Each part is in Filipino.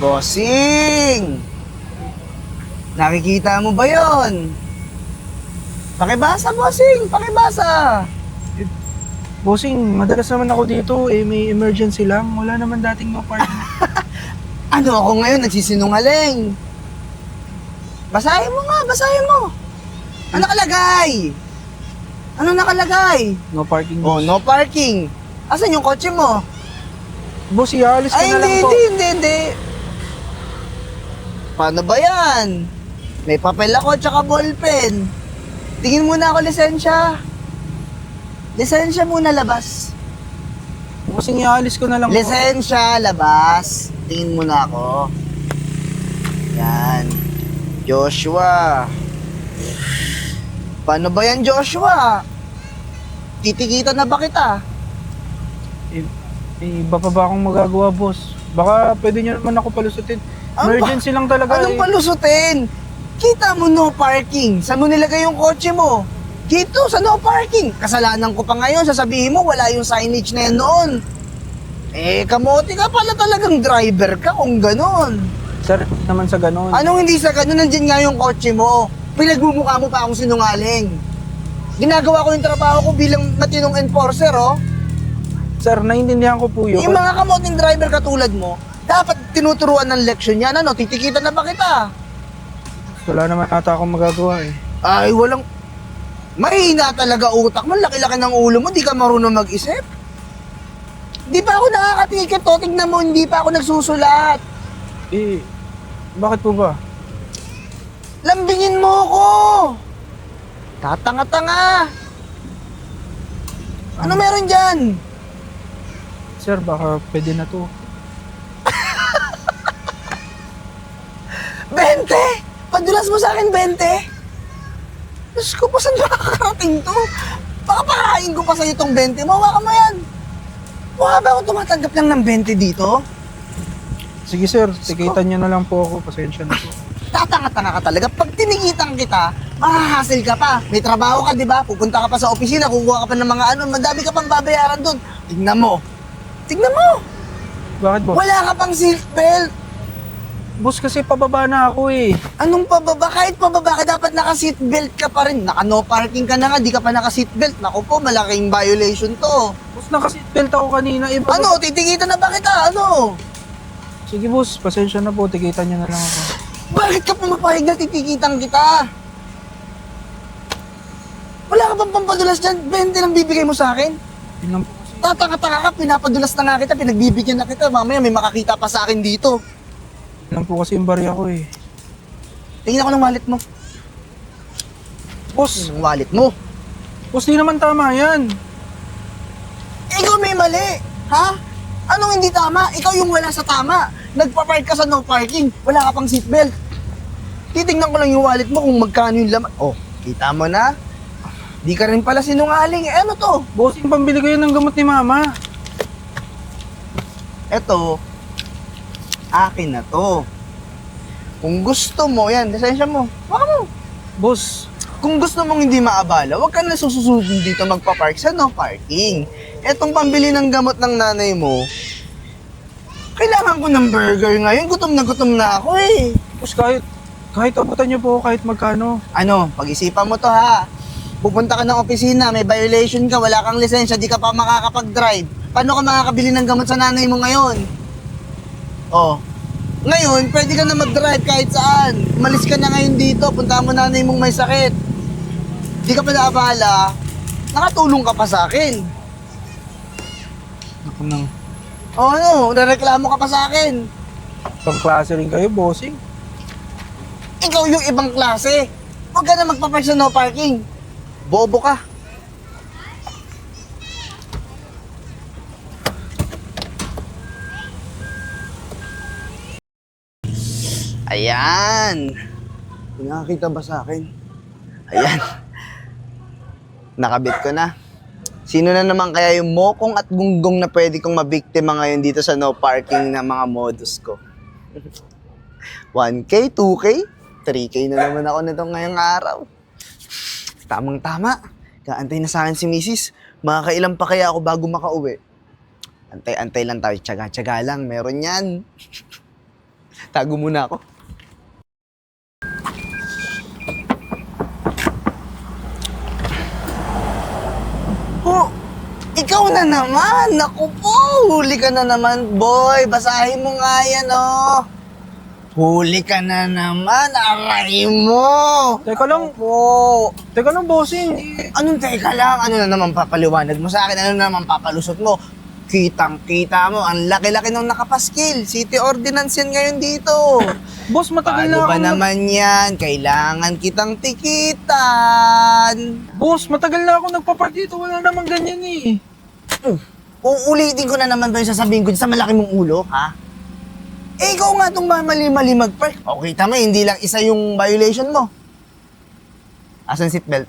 Bossing! Nakikita mo ba yon? Pakibasa, bossing! Pakibasa! Bossing, madalas naman ako dito, may emergency lang. Wala naman dating no parking. Ano ako ngayon? Nagsisinungaling. Basahin mo nga, basahin mo. Ano nakalagay? Ano nakalagay? No parking. Oh, no parking. Asan yung kotse mo? Boss, ialis ka Ay, na lang hindi, po. hindi. Paano ba yan? May papel ako tsaka ballpen. Tingin muna ako lisensya. Lisensya muna labas. Bossing, ialis ko na lang po. Lisensya labas. Tingin muna ako. Yan. Joshua. Paano ba yan, Joshua? Titikita na ba kita? Iba pa ba akong magagawa, boss? Baka pwede nyo naman ako palusutin. Emergency lang talaga Anong palusutin? Kita mo no parking. Saan mo nilagay yung kotse mo? Dito, sa no parking. Kasalanan ko pa ngayon. Sasabihin mo, wala yung signage na yan noon. Kamote ka pala talagang driver ka kung ganon. Sir, naman sa ganon. Anong hindi sa ganon? Nandiyan nga yung kotse mo. Pinagmumukha mo pa akong sinungaling. Ginagawa ko yung trabaho ko bilang matinong enforcer, oh. Sir, naiintindihan ko po yun. Yung mga kamoting driver katulad mo, dapat tinuturuan ng leksyon yan. Ano, titikita na ba kita? Wala naman ata akong magagawa eh. Ay, walang... Mahina talaga utak mo. Laki-laki ng ulo mo. Di ka marunong mag-isip. Di pa ako nakakatikit to. Tignan mo, hindi pa ako nagsusulat. Bakit po ba? Lambingin mo ko. Tatanga-tanga. Ano meron dyan? Sir, baka pwede na to. 20! Padulas mo sa akin, 20! Diyos ko, pa saan makakarating to? Baka pakain ko pa sa'yo itong 20 mo. Hawakan mo yan. Mukha ba ako tumatanggap lang ng 20 dito? Sige sir, tikitan nyo na lang po ako. Pasensya na po. Tatanga-tanga ka talaga. Pag tinikitan kita, mahahasil ka pa. May trabaho ka, di ba? Pupunta ka pa sa opisina, kukuha ka pa ng mga ano, madami ka pang babayaran doon. Tignan mo. Tignan mo. Bakit boss? Wala ka pang seatbelt. Boss, kasi pababa na ako eh. Anong pababa? Kahit pababa ka, dapat naka-seatbelt ka pa rin. Naka-no parking ka na nga, di ka pa naka-seatbelt. Naku po, malaking violation to. Boss, naka-seatbelt ako kanina. Ano? Titikitan na ba kita? Ano? Sige boss, pasensya na po. Tikitan nyo na lang ako. Bakit ka pumapayag na titikitan kita? Wala ka bang pampadulas dyan? 20 lang bibigay mo sa akin? Yun lang po kasi. Tatanga-tanga ka, pinapadulas na nga kita, pinagbibigyan na kita. Mamaya may makakita pa sa akin dito. Yun lang po kasi yung barya ko eh. Tingnan ko ng wallet mo. Boss, Yung wallet mo. boss, di naman tama yan. Ikaw may mali, ha? Anong hindi tama? Ikaw yung wala sa tama. Nagpa-park ka sa no parking, wala ka pang seatbelt. Titingnan ko lang yung wallet mo kung magkano yung laman. Oh, kita mo na? Di ka rin pala sinungaling. Ano to? Boss, yung pambili ko yun ng gamot ni mama. Eto, akin na to. Kung gusto mo, yan, lisensya mo. Baka mo. Boss, Kung gusto mong hindi maabala, huwag ka na susunod dito magpa-park sa no parking. Etong pambili ng gamot ng nanay mo, kailangan ko ng burger ngayon. Gutom na ako eh. boss, kahit abutan nyo po ako kahit magkano. Ano, pag-isipan mo to ha. Pupunta ka ng opisina, may violation ka, wala kang lisensya, di ka pa makakapag-drive. Paano ka makakabili ng gamot sa nanay mo ngayon? Oh, ngayon, pwede ka na mag-drive kahit saan. Umalis ka na ngayon dito, punta mo nanay mong may sakit. Di ka pa naabala, nakatulong ka pa sa akin. Ako nang O ano, rereklamo ka pa sa akin. pang-klase rin kayo, bossing. Ikaw yung ibang klase. Huwag ka na magpapark sa no parking. Bobo ka. Ayan. Nakakita ba sa akin? Ayan. Nakabit ko na. Sino na naman kaya yung mokong at gunggong na pwede kong mabiktima ngayon dito sa no parking na mga modus ko? 1K, 2K, 3K na naman ako nito ngayong araw. Tamang-tama. Kaantay na sa akin si Mrs. Makakailan pa kaya ako bago makauwi? Antay-antay lang tayo. Tsaga-tsaga lang. Meron yan. Tago muna ako. Oh, ikaw na naman. Naku po, huli ka na naman, boy. Basahin mo nga yan, oh. Huli ka na naman, aray mo. Teka lang, Po. teka lang, bossing. Anong teka lang? Ano na naman papaliwanag mo sa akin? Ano na naman papalusot mo? Kitang-kita mo, ang laki-laki ng nakapaskil. City ordinance yan ngayon dito. Boss, matagal Paano na ba ako. naman yan? Kailangan kitang tikitan. Boss, matagal na ako nagpapark dito. Wala namang ganyan eh. Uulitin ko na naman ba yung sasabihin ko sa malaki mong ulo, ha? Eh, ikaw nga itong mali-mali mag-park. O, kita mo, hindi lang isa yung violation mo. Asan seatbelt?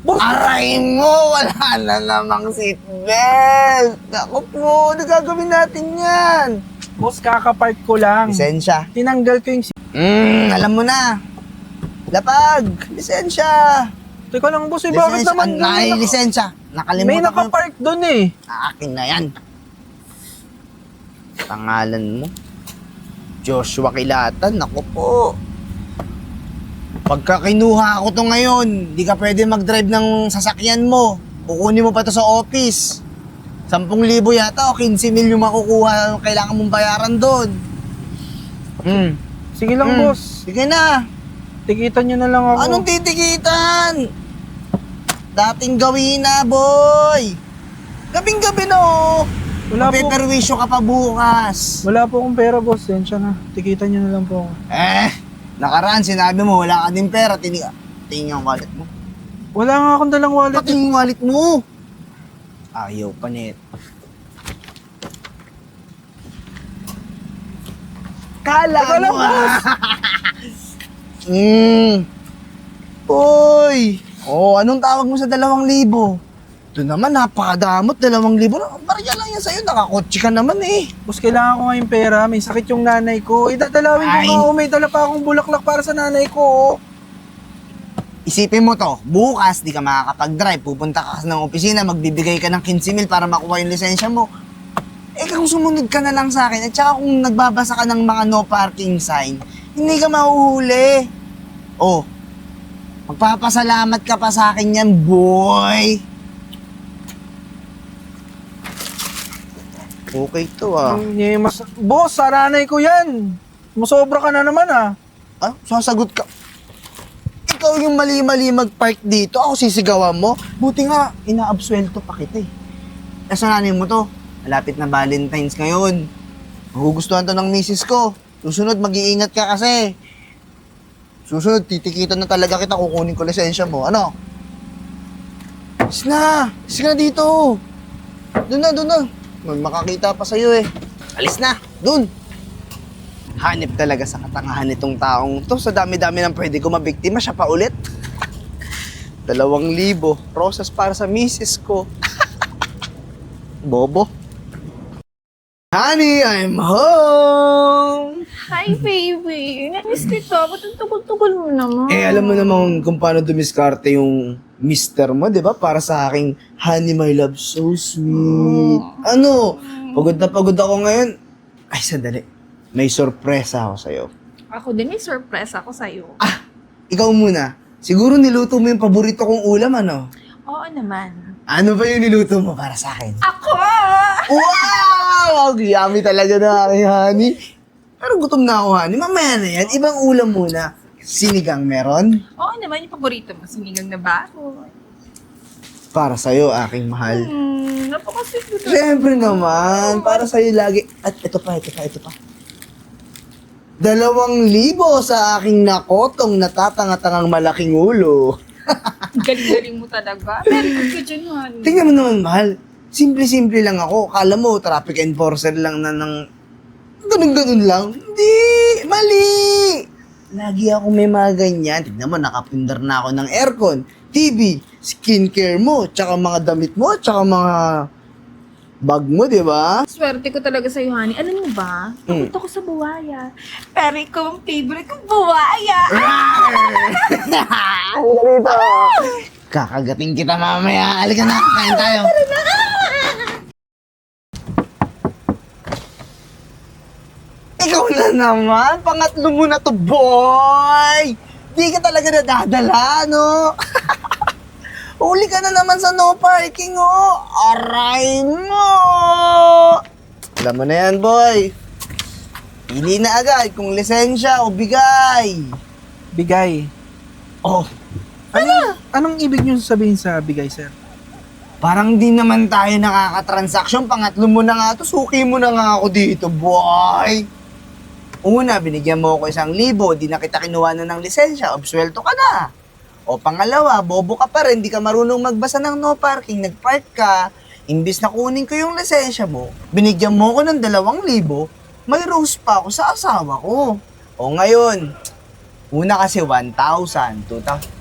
Boss, Aray mo! Wala na namang seatbelt! Naku po, ano gagawin natin yan? boss, kakapark ko lang. Lisensya. Tinanggal ko yung... Alam mo na. Lapag, lisensya. Teka lang, boss, eh, bakit Lisensya. naman? Ay, lisensya. May Nakalimutan ko yung... nakapark doon eh. Akin na yan. Pangalan mo? Joshua Kilatan. Naku po. Pagka kinuha ko to ngayon, di ka pwede mag-drive ng sasakyan mo. Kukunin mo pa to sa office. 10,000 yata o 15,000 yung makukuha. Kailangan mong bayaran doon. Sige lang, boss. Sige na. Tikitan nyo na lang ako. Anong titikitan? Dating gawin na, boy. Gabing-gabi no. Wala po. Mapeperwisyo ka pa bukas. Wala po akong pera, boss. Sensya na. Tikitan nyo na lang po ako. Nakaraan, sinabi mo, wala ka din pera. Tingin ang wallet mo. Wala nga akong dalang wallet. Pati yung wallet mo. Ayaw pa net. Kala Teka lang, mo Uy! Anong tawag mo sa 2,000? Ito naman, napakadamot, 2,000. Barya lang yan sa'yo, nakakotse ka naman eh. Boss, kailangan ko nga yung pera. May sakit yung nanay ko. Idadalawin ko Ay. nga. Oh. May dala pa akong bulaklak para sa nanay ko. Oh. Isipin mo to, bukas di ka makakapag-drive, pupunta ka ng opisina, magbibigay ka ng 15,000 para makuha yung lisensya mo. Eh kung sumunod ka na lang sa akin, at saka kung nagbabasa ka ng mga no parking sign, hindi ka mahuhuli. Oh, magpapasalamat ka pa sa akin yan, boy. Okay to Boss, sa nanay ko yan. Masobra ka na naman ah. Sasagot ka. Ikaw yung mali-mali mag-park dito, ako sisigawan mo. Buti nga, inaabsuelto pa kita eh. Kasalanan mo to. Malapit na Valentine's ngayon. Magugustuhan to ng misis ko. Susunod, mag-iingat ka kasi. Susunod, titikitan na talaga kita, kukunin ko lisensya mo. Ano? Is na dito. Doon na. May makakita pa sa'yo eh. Alis na, doon. Hanip talaga sa katangahan nitong taong to. Sa dami-dami ng pwede ko mabiktima, siya pa ulit. 2,000. Rosas para sa misis ko. Bobo. Honey, I'm home! Hi, baby. Namiss kita. Ba't ang tugal-tugal mo naman? Alam mo naman kung paano dumiskarte yung mister mo, di ba? Para sa aking honey, my love, so sweet. Ano? Pagod na pagod ako ngayon. Ay, sandali. May sorpresa ako sa'yo. Ako din may surprise ako sa'yo. Ikaw muna. Siguro niluto mo yung paborito kong ulam, ano? Oo naman. Ano ba yung niluto mo para sa akin? Ako! Wow! Ang yummy talaga na aking honey. Pero gutom na ako, honey. Mamaya na yan. Ibang ulam muna. Sinigang meron? Oo naman, yung paborito mo. Sinigang na baro. Para sa'yo, aking mahal. Napakasweet mo to. Siyempre naman. Para sa'yo lagi. At ito pa. 2,000 sa aking nakotong natatangatangang malaking ulo. Galing-galing mo talaga. Very good ka dyan, honey. Tingnan mo naman, mahal. Simple-simple lang ako. Kala mo, traffic enforcer lang na ng... Ganun-ganun lang. Hindi! Mali! Lagi ako may mga ganyan. Tignan mo, nakapundar na ako ng aircon, TV, skincare mo, tsaka mga damit mo, tsaka mga bag mo, di ba? Swerte ko talaga sa'yo, honey. Alam mo ba? Takot ako sa buwaya. Pero ikaw ang favorite kong buwaya. Halika dito. Kakagating kita mamaya. Halika na, kain tayo. Ikaw na naman. Pangatlo mo na to, boy. Di ka talaga nadadala, no? Uli ka na naman sa no parking, oh. Aray mo. Alam mo na yan, boy. Pili na agad kung lisensya o bigay. Bigay. Oh, Anong ibig niyo sabihin sa bigay, sir? parang di naman tayo nakakatransaksyon. Pangatlo mo na nga to, suki mo na nga ako dito, boy. Una, binigyan mo ako 1,000, di na kita kinuha na ng lisensya, obswelto ka na. O pangalawa, bobo ka pa rin, di ka marunong magbasa ng no parking, nagpark ka, imbis na kunin ko yung lisensya mo, binigyan mo ko ng 2,000, may rose pa ako sa asawa ko. O ngayon, una kasi 1,000, 2,000.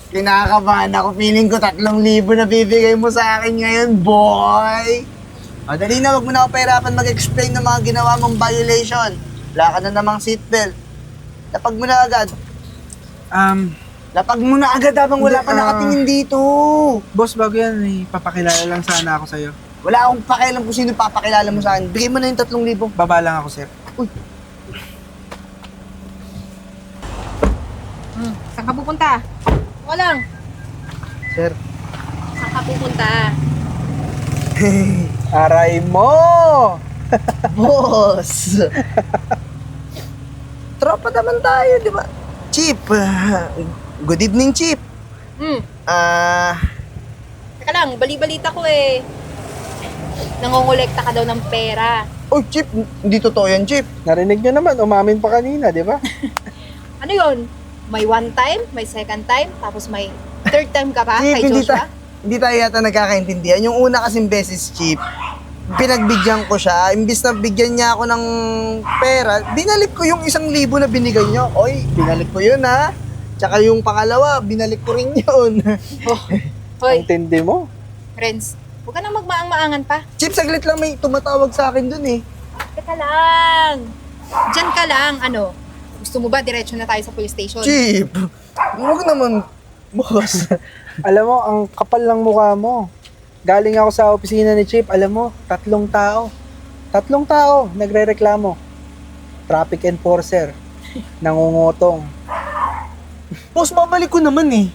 Kinakabahan ako, feeling ko 3,000 na bibigay mo sa akin ngayon, boy. Madali na, wag mo na ako pahirapan mag-explain ng mga ginawa mong violation. Wala ka na namang seatbelt. Lapag mo na agad. Lapag mo na agad habang wala pa nakatingin dito. Boss, bago yan, papakilala lang sana ako sa'yo. Wala akong pakialam kung sino papakilala mo sa akin. Bigay mo na yung 3,000. Baba lang ako, sir. Saan ka pupunta? Walang. Sir. Saan ka pupunta? Aray mo! Boss! Tropa naman tayo, di ba? Chief, good evening, Chief. Teka lang, bali-balita ko eh. Nangongolekta ka daw ng pera. Oh, Chief, hindi totoo yan, Chief. Narinig niyo naman, umamin pa kanina, di ba? Ano yon? May one time, may second time, tapos may third time ka pa Chief, kay Joshua? hindi tayo yata nagkakaintindihan. Yung una kasing beses, Chief, pinagbigyan ko siya. Imbis na bigyan niya ako ng pera, binalik ko yung 1,000 na binigay niya. Oy, binalik ko yun, ha? Tsaka yung pangalawa, binalik ko rin yun. Hoy, Ang tindi mo. friends, huwag ka nang magmaang-maangan pa. Chief, saglit lang may tumatawag sa akin dun, eh. Teka lang. Diyan ka lang, ano? Gusto mo ba diretso na tayo sa police station? Chief, huwag naman, boss. Alam mo, ang kapal ng mukha mo. Galing ako sa opisina ni Chief, alam mo, 3 tao. 3 tao, nagre-reklamo. Traffic enforcer, nangungutong. Boss, babalik ko naman, eh.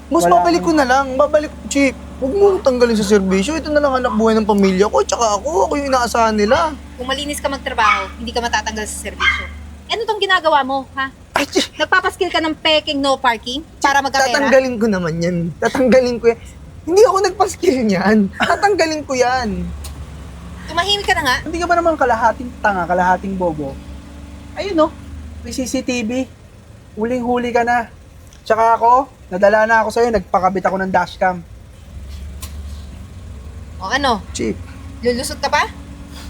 Boss, Wala babalik ko na lang. Babalik, Chief. Huwag mo tanggalin sa serbisyo. Ito na lang hanap buhay ng pamilya ko. Tsaka ako yung inaasahan nila. Kung malinis ka magtrabaho, hindi ka matatanggal sa serbisyo. Ano tong ginagawa mo, ha? Ay, Chief, Nagpapaskil ka ng peking no parking para magkapera? tatanggalin ko naman yan. Tatanggalin ko yan. Hindi ako nagpa-skill niyan. Tatanggalin ko yan. Tumahimik ka na nga. Hindi ka ba naman kalahating tanga, kalahating bobo? Ayun no, may CCTV. Huling-huli ka na. Tsaka ako, nadala na ako sa'yo, nagpakabit ako ng dashcam. O ano, Chief, lulusot ka pa?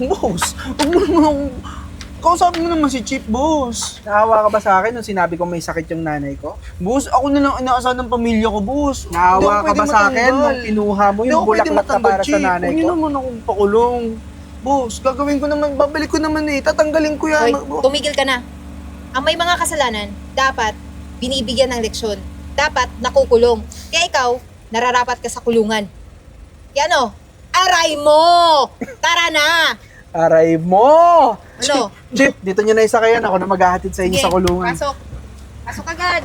boss. Huwag mo naman akong... Kausapin mo naman si Chief, boss. Naawa ka ba sa akin nung sinabi ko may sakit yung nanay ko? Boss, ako na lang inaasahan ng pamilya ko, boss. Naawa ka Hindi ako ba pwede sa akin matanggal. nung kinuha mo Hindi yung ako pwede bulaklak na matanggal, para sa Chief. nanay Huwag niyo ko? naman akong pakulong. Boss, gagawin ko naman, babalik ko naman eh. Tatanggalin ko yan. Hoy, tumigil ka na. Ang may mga kasalanan, dapat binibigyan ng leksyon. Dapat nakukulong. Kaya ikaw, nararapat ka sa kulungan. Kaya ano, aray mo! Tara na! Aray mo! Ano? Chip, dito nyo na isakayan. Ako na maghahatid sa inyo Sige, sa kulungan. Pasok. Pasok agad.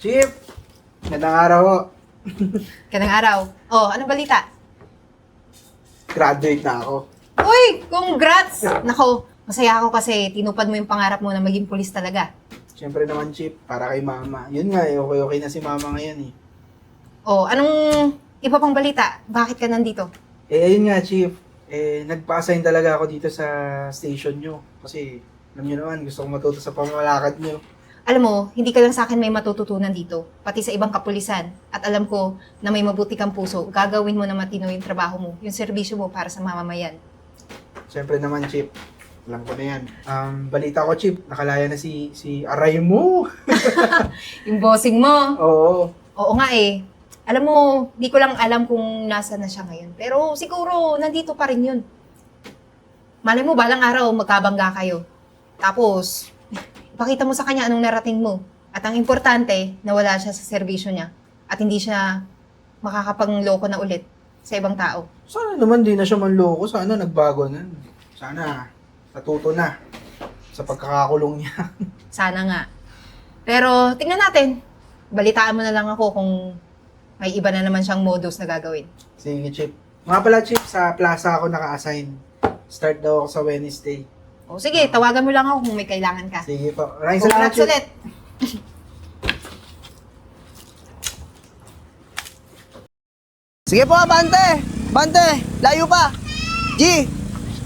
Chip! Gandang araw ho. Kanang araw. Oh, anong balita? Graduate na ako. Uy, congrats! Nako, masaya ako kasi tinupad mo yung pangarap mo na maging pulis talaga. Siyempre naman, Chip, para kay mama. Yun nga, okay na si mama ngayon eh. Oh, anong iba pang balita? Bakit ka nandito? Ayun nga, Chief. Nagpa-assign talaga ako dito sa station nyo. Kasi, alam nyo naman, gusto kong matuto sa pamamalakad nyo. Alam mo, hindi ka lang sa akin may matututunan dito, pati sa ibang kapulisan. At alam ko na may mabuti kang puso, gagawin mo na matino yung trabaho mo, yung serbisyo mo para sa mamamayan. Siyempre naman, Chief. Alam ko na yan. Balita ko, Chief, nakalaya na si Aray mo. Yung bossing mo. Oo. Oo nga eh. Alam mo, di ko lang alam kung nasa na siya ngayon. Pero siguro, nandito pa rin yun. Malay mo, balang araw, magkabangga kayo. Tapos, ipakita mo sa kanya anong narating mo. At ang importante, nawala siya sa serbisyo niya. at hindi siya makakapangloko na ulit sa ibang tao. Sana naman di na siya manloko. Sana nagbago na. Sana natuto na sa pagkakakulong niya. Sana nga. Pero tingnan natin. Balitaan mo na lang ako kung may iba na naman siyang modus na gagawin. Sige, Chip. Mga pala, Chip, sa plaza ako naka-assign. Start daw ako sa Wednesday. O sige, tawagan mo lang ako kung may kailangan ka. Sige po. Maraming salamat, Congrats Chip. ulit. Sige po, abante! Abante! Layo pa! G!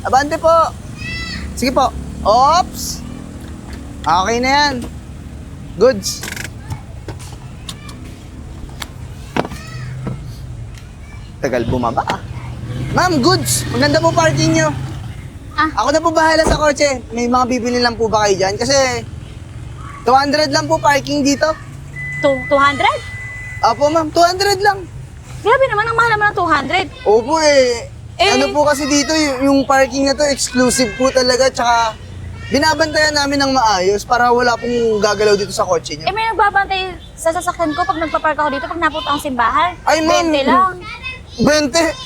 Abante po! Sige po. Ops! Okay na yan. Goods. Tagal bumaba. Ma'am, goods. Maganda po parking nyo. Ako na po bahala sa kotse. May mga bibili lang po ba kayo dyan? Kasi 200 lang po parking dito. 200? Opo ma'am, 200 lang. Grabe naman, ang mahal naman ng 200. Opo eh. Eh? Ano po kasi dito, yung parking na to, exclusive po talaga. Tsaka binabantayan namin ng maayos para wala pong gagalaw dito sa kotse Eh, nyo. may nagbabantay sa sasakyan ko pag nagpapark ako dito, pag napunta akong simbahan. Ay, ma'am. 20 lang. 20?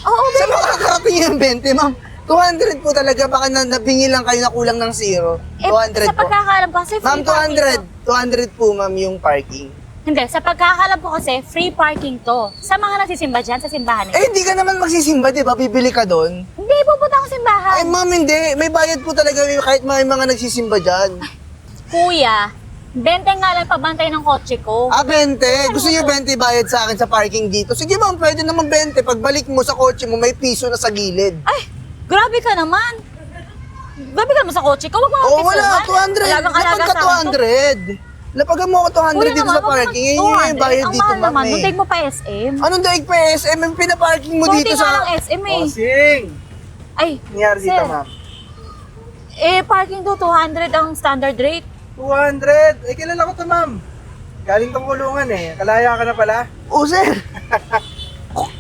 Oo, Saan makakarating yung 20 ma'am? 200 po talaga, baka nabingi lang kayo na kulang ng zero. Eh, 200 sa po. pagkakaalam ko kasi Ma'am, free parking 200. 200 po ma'am yung parking. to. Hindi, sa pagkakaalam ko kasi free parking to. Sa mga nagsisimba dyan, sa simbahan nila. Eh, hindi ka naman magsisimba, di ba? Bibili ka doon. Hindi, pupunta ako simbahan. Ay, ma'am, hindi. May bayad po talaga kahit may mga nagsisimba dyan. Kuya, 20 nga lang pabantay ng kotse ko. Ah, 20? Gusto niyo 20 bayad sa akin sa parking dito? Sige ma'am, pwede naman 20. Pagbalik mo sa kotse mo, may piso na sa gilid. Ay, grabe ka naman. Grabe ka naman sa kotse ko. Huwag mo Oo, akong wala. pisuhan. 200. Alagang-alaga Lapag ka sa akin to. 200. Lapagan mo ako 200 dito sa parking. Yan yung bayad Ang dito, mahal naman, ma'am nung eh. take mo pa SM. Anong daig pa SM? Yung pinaparking mo 40 dito nga lang sa... SM eh. Bossing! Ay, Nangyari dito, sir. ma'am. Eh, parking to 200 ang standard rate. 200! Eh, kilala ko to, ma'am. Galing tong kulungan eh. Kalaya ka na pala. Oh, sir.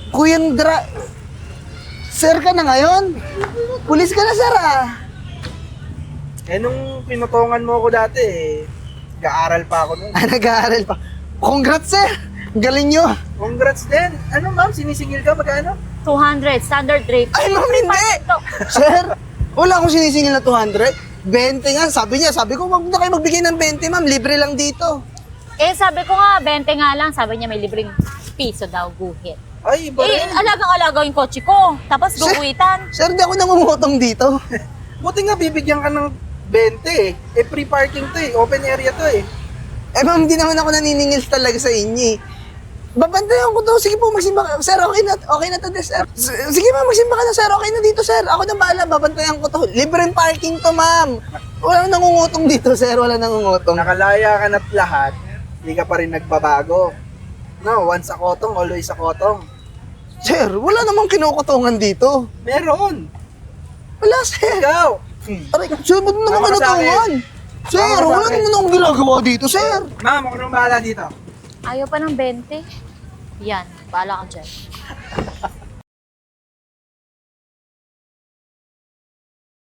Kuyang Sir ka na ngayon? Pulis ka na, sir ah. Eh, nung pinutungan mo ako dati eh, nag-aaral pa ako nun. Ah, nag-aaral pa. Congrats, sir. Galing nyo. Congrats din. Ano, ma'am? Sinisingil ka? Magkano? 200 standard rate. Ay, ma'am, hindi. Sir, wala akong sinisingil na 200. 20 nga, sabi ko, wag na kayo magbigay ng 20, ma'am. Libre lang dito. Eh, sabi ko nga, 20 nga lang. Sabi niya may libreng piso daw, guhit. Ay, iba Eh, rin. alagang-alaga yung kotse ko. Tapos guguhitan. Sir, di ako nangungutong dito. Buti nga bibigyan ka ng 20 eh. Eh, free parking to eh. Open area to eh. Eh, ma'am, di naman ako naniningil talaga sa inyo eh. Babantayan ko to. Sige po, magsimba ka. Sir, okay na to, sir. Sige ma'am, magsimba ka na, sir. Okay na dito, sir. Ako na bahala, babantayan ko to. Libreng parking to, ma'am. Walang nangungutong dito, sir. Walang nangungutong. Nakalaya ka na't lahat, hindi ka pa rin nagbabago. No, once a kotong, always a kotong. Sir, wala namang kinukutungan dito. Meron. Wala, sir. Ikaw. Aray, sir, ba't naman Tama ka sa kinukutungan? Sir, Tama ka sa wala akin. naman akong ginagawa dito, sir. Ma'am, ako nang bahala dito. Ayaw pa ng 20. Yan, bahala ka dyan.